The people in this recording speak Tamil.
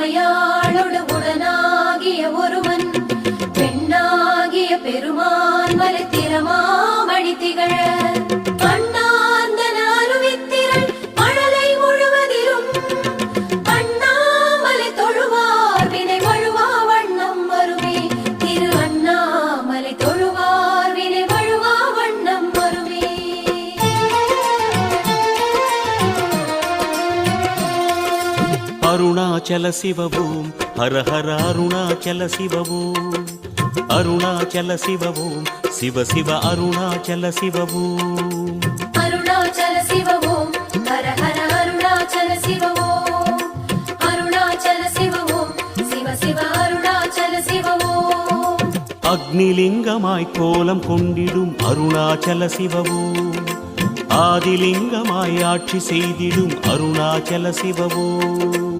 உமையாளோடு உடனாகிய ஒருவன் பெண்ணாகிய பெருமான் மலைத்திரமாமணி திகழ அண்ணாந்தன அருவித்திரள் மழலை முழுவதிலும் அண்ணாமலை தொழுவார் வினை வழுவா வண்ணம் வருமே திரு அண்ணாமலை தொழுவார் வினை வழுவா வண்ணம் வருமே. அருணாச்சல சிவவோம் ஹர ஹர அருணாச்சல சிவவோம் அருணாச்சல சிவவோம் சிவ சிவ அருணாச்சல சிவவோம் அருணாச்சல சிவவோம் ஹர ஹர அருணாச்சல சிவவோம் அருணாச்சல சிவவோம் சிவ சிவ அருணாச்சல சிவவோம். அக்னிலிங்கமாய் கோலம் கொண்டிடும் அருணாச்சல சிவவோம் ஆதிலிங்கமாய் ஆட்சி செய்திடும் அருணாச்சல சிவவோம்